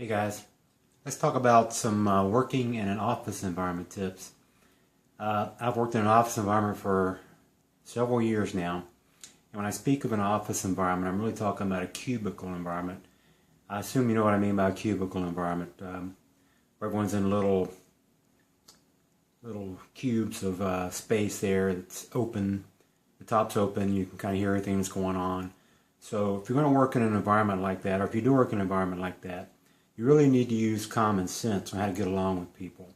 Hey guys, let's talk about some working in an office environment tips. I've worked in an office environment for several years now, and when I speak of an office environment, I'm really talking about a cubicle environment. I assume you know what I mean by a cubicle environment, where everyone's in little cubes of space there that's open, the top's open, you can kind of hear everything that's going on. So if you're going to work in an environment like that, or if you do work in an environment like that, you really need to use common sense on how to get along with people.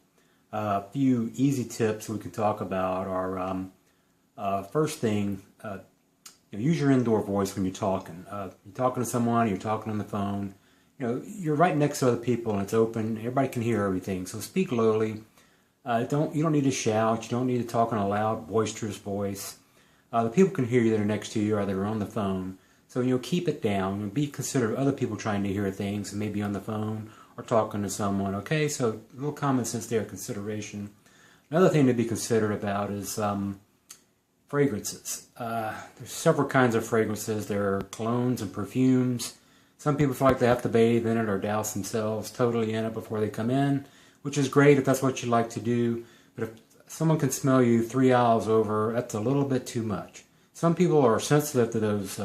A few easy tips we can talk about are, first thing, use your indoor voice when you're talking. You're talking to someone, you're talking on the phone. You're right next to other people and it's open. Everybody can hear everything. So speak lowly. You don't need to shout. You don't need to talk in a loud, boisterous voice. The people can hear you that are next to you or they're on the phone. So, keep it down and be considerate of other people trying to hear things, maybe on the phone or talking to someone, okay? So, a little common sense there, consideration. Another thing to be considerate about is fragrances. There's several kinds of fragrances. There are colognes and perfumes. Some people feel like they have to bathe in it or douse themselves totally in it before they come in, which is great if that's what you like to do. But if someone can smell you 3 aisles over, that's a little bit too much. Some people are sensitive to those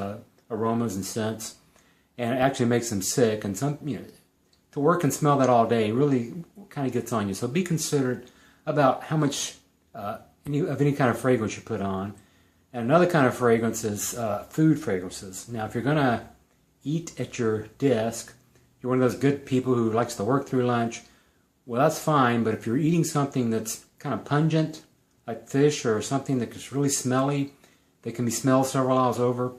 aromas and scents, and it actually makes them sick. And to work and smell that all day really kind of gets on you. So be considerate about how much any kind of fragrance you put on. And another kind of fragrance is food fragrances. Now, if you're going to eat at your desk, you're one of those good people who likes to work through lunch, well, that's fine. But if you're eating something that's kind of pungent, like fish or something that's really smelly, that can be smelled several aisles over,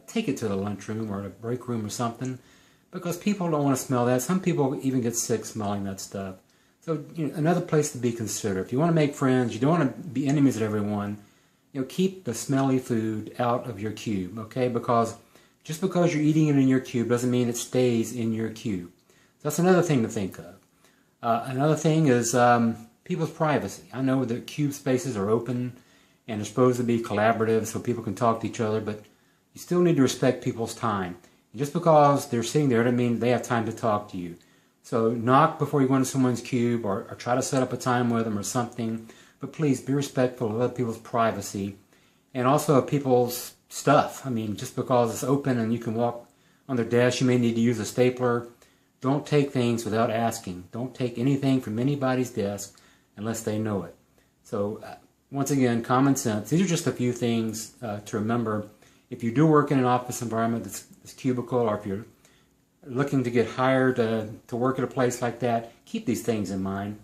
take it to the lunchroom or the break room or something, because people don't want to smell that. Some people even get sick smelling that stuff. So another place to be considered. If you want to make friends, you don't want to be enemies of everyone, keep the smelly food out of your cube, okay? Because just because you're eating it in your cube doesn't mean it stays in your cube. So that's another thing to think of. Another thing is people's privacy. I know that cube spaces are open and they're supposed to be collaborative so people can talk to each other, but you still need to respect people's time. And just because they're sitting there doesn't mean they have time to talk to you. So knock before you go into someone's cube or try to set up a time with them or something. But please be respectful of other people's privacy and also of people's stuff. I mean, just because it's open and you can walk on their desk, you may need to use a stapler. Don't take things without asking. Don't take anything from anybody's desk unless they know it. So once again, common sense. These are just a few things to remember. If you do work in an office environment that's cubicle, or if you're looking to get hired to work at a place like that, keep these things in mind.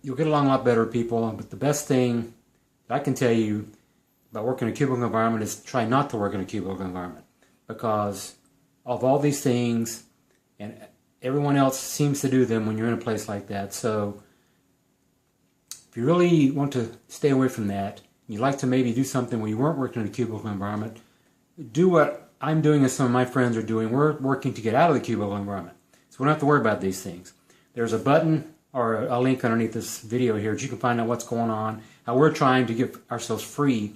You'll get along a lot better with people, but the best thing that I can tell you about working in a cubicle environment is try not to work in a cubicle environment, because of all these things, and everyone else seems to do them when you're in a place like that. So if you really want to stay away from that, you'd like to maybe do something where you weren't working in a cubicle environment, do what I'm doing and some of my friends are doing. We're working to get out of the cubicle environment. So we don't have to worry about these things. There's a button or a link underneath this video here that you can find out what's going on, how we're trying to get ourselves free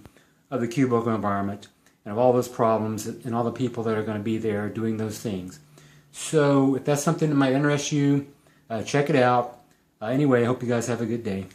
of the cubicle environment and of all those problems and all the people that are going to be there doing those things. So if that's something that might interest you, check it out. Anyway, I hope you guys have a good day.